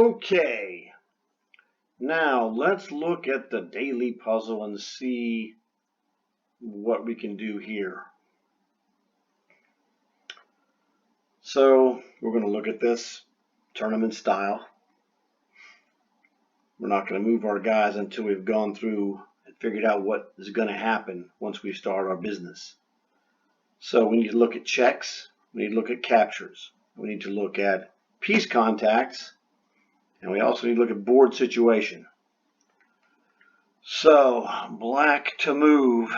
Okay, now let's look at the daily puzzle and see what we can do here. So we're going to look at this tournament style. We're not going to move our guys until we've gone through and figured out what is going to happen once we start our business. So we need to look at checks, we need to look at captures, we need to look at piece contacts, and we also need to look at board situation. So black to move.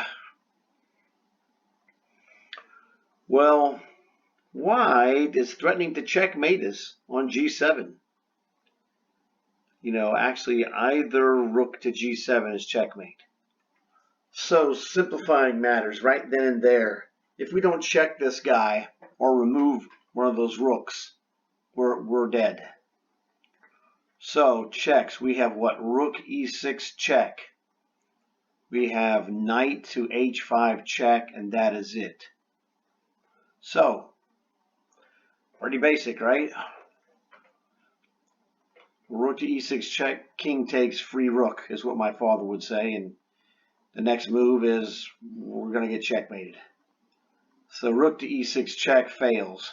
Well, white is threatening to checkmate us on g7. Actually either rook to g7 is checkmate. So simplifying matters right then and there. If we don't check this guy or remove one of those rooks, we're dead. So checks, we have what? Rook e6 check. We have knight to h5 check, and that is it. So, pretty basic, right? Rook to e6 check, king takes, free rook, is what my father would say, and the next move is we're going to get checkmated. So rook to e6 check fails.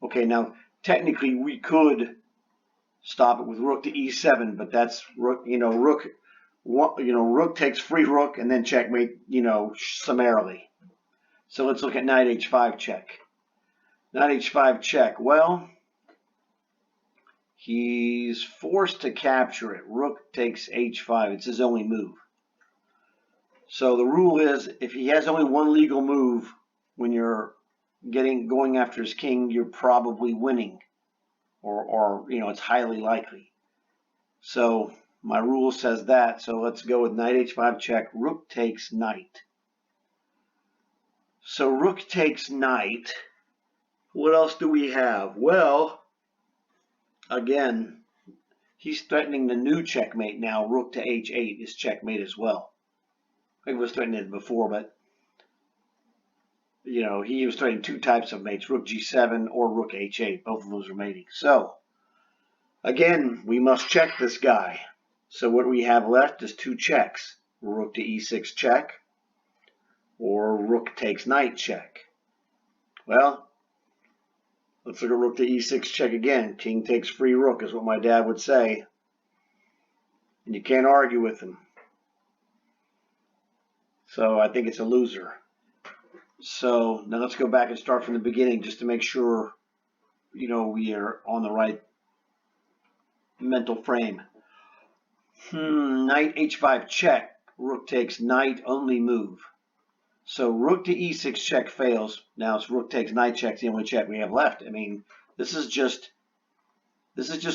Okay, now technically we could stop it with rook to e7, but that's rook, rook takes free rook and then checkmate, summarily. So let's look at knight h5 check. Knight h5 check. Well, he's forced to capture it. Rook takes h5. It's his only move. So the rule is if he has only one legal move when you're going after his king, you're probably winning, or it's highly likely. So my rule says that. So let's go with knight h5 check. Rook takes knight. So rook takes knight. What else do we have? Well, again, he's threatening the new checkmate now. Rook to h8 is checkmate as well. He was threatening it before, but he was threatening two types of mates, rook g7 or rook h8. Both of those are mating. So again, we must check this guy. So what we have left is two checks. Rook to e6 check or rook takes knight check. Well, let's look at rook to e6 check again. King takes free rook is what my dad would say. And you can't argue with him. So I think it's a loser. So now let's go back and start from the beginning just to make sure, we are on the right mental frame. Knight h5 check. Rook takes knight, only move. So rook to e6 check fails. Now it's rook takes knight check, the only check we have left. I mean, this is just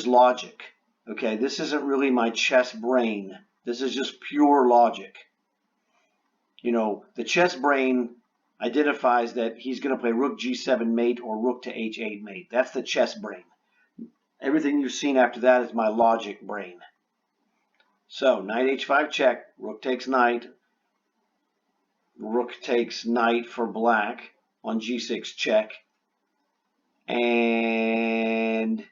logic. Okay, this isn't really my chess brain. This is just pure logic. The chess brain identifies that he's going to play rook g7 mate or rook to h8 mate. That's the chess brain. Everything you've seen after that is my logic brain. So knight h5 check, rook takes knight. Rook takes knight for black on g6 check. And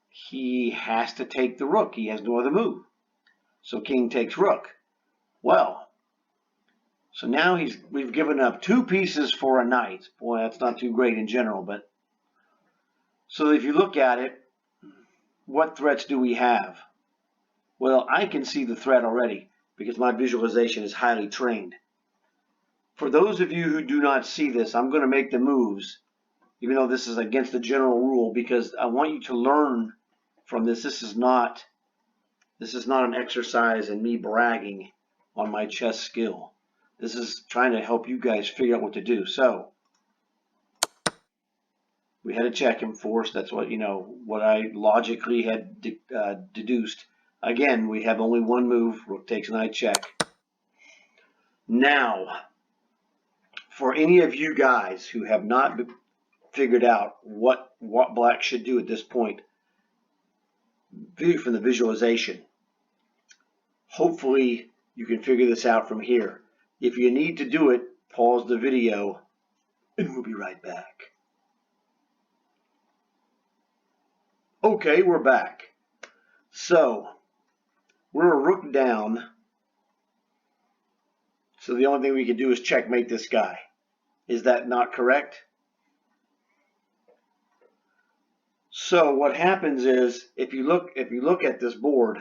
he has to take the rook. He has no other move. So king takes rook. Well, so now we've given up two pieces for a knight. Boy, that's not too great in general, but so if you look at it, what threats do we have? Well, I can see the threat already because my visualization is highly trained. For those of you who do not see this, I'm going to make the moves, even though this is against the general rule, because I want you to learn from this. This is not an exercise in me bragging on my chess skill. This is trying to help you guys figure out what to do. So we had to check him forced. That's what I logically had deduced. Again, we have only one move. Rook takes knight check. Now, for any of you guys who have not figured out what black should do at this point, view from the visualization. Hopefully, you can figure this out from here. If you need to do it, pause the video, and we'll be right back. Okay, we're back. So we're a rook down. So the only thing we can do is checkmate this guy. Is that not correct? So what happens is, if you look at this board,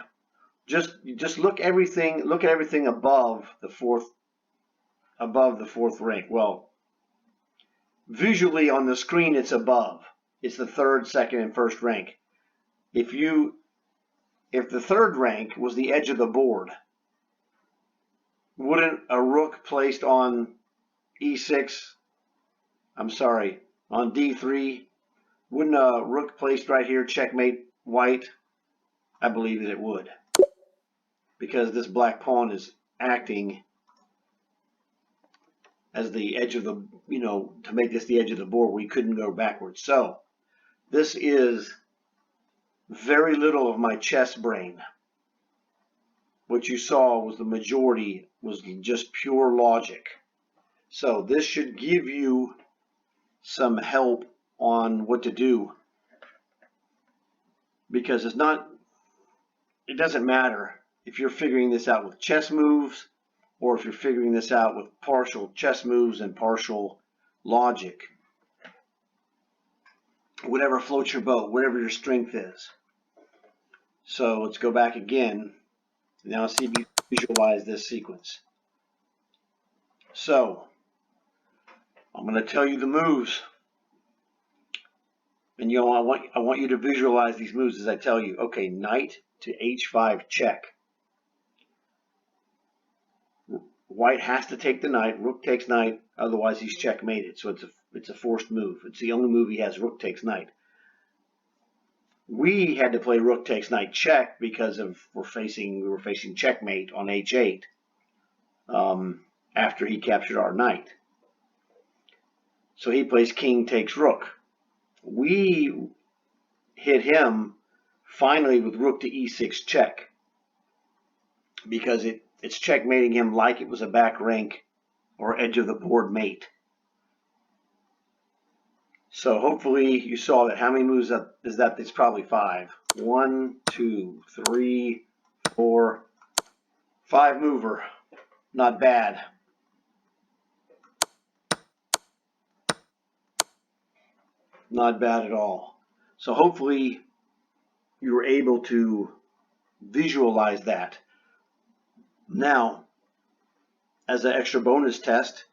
just look at everything above the fourth rank. Well, visually on the screen it's above. It's the third, second, and first rank. If the third rank was the edge of the board, wouldn't a rook placed on e6, on d3, wouldn't a rook placed right here checkmate white? I believe that it would, because this black pawn is acting as the edge of the, to make this the edge of the board where you couldn't go backwards. So this is very little of my chess brain. What you saw was the majority was just pure logic. So this should give you some help on what to do, because it doesn't matter if you're figuring this out with chess moves or if you're figuring this out with partial chess moves and partial logic. Whatever floats your boat, whatever your strength is. So let's go back again. Now see if you visualize this sequence. So I'm going to tell you the moves, and I want you to visualize these moves as I tell you. Okay, knight to h5 check. White has to take the knight. Rook takes knight, otherwise he's checkmated. So it's a forced move. It's the only move he has. Rook takes knight. We had to play rook takes knight check because we were facing checkmate on h8 after he captured our knight. So he plays king takes rook. We hit him finally with rook to e6 check, because it's checkmating him like it was a back rank or edge of the board mate. So hopefully you saw that. How many moves is that? It's probably 5. 1, 2, 3, 4, 5 mover. Not bad. Not bad at all. So hopefully you were able to visualize that. Now, as an extra bonus test,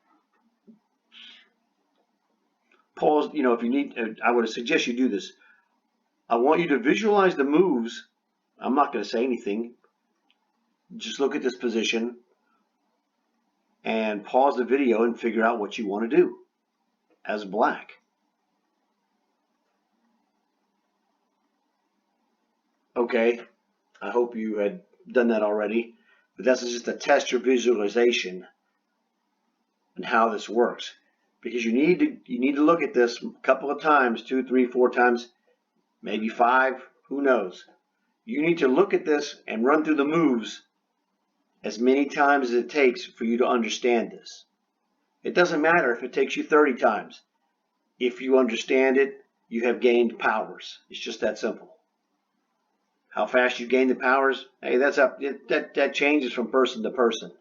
pause, if you need, I would suggest you do this. I want you to visualize the moves. I'm not going to say anything. Just look at this position and pause the video and figure out what you want to do as black. Okay, I hope you had done that already, but that's just to test your visualization and how this works. Because you need to look at this a couple of times, 2, 3, 4 times, maybe 5, who knows. You need to look at this and run through the moves as many times as it takes for you to understand this. It doesn't matter if it takes you 30 times. If you understand it, you have gained powers. It's just that simple. How fast you gain the powers, hey, that changes from person to person.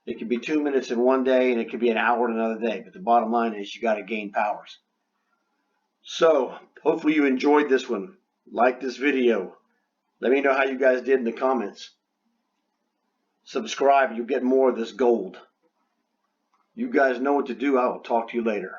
It could be 2 minutes in one day, and it could be an hour in another day. But the bottom line is you got to gain powers. So hopefully you enjoyed this one. Like this video. Let me know how you guys did in the comments. Subscribe, you'll get more of this gold. You guys know what to do. I will talk to you later.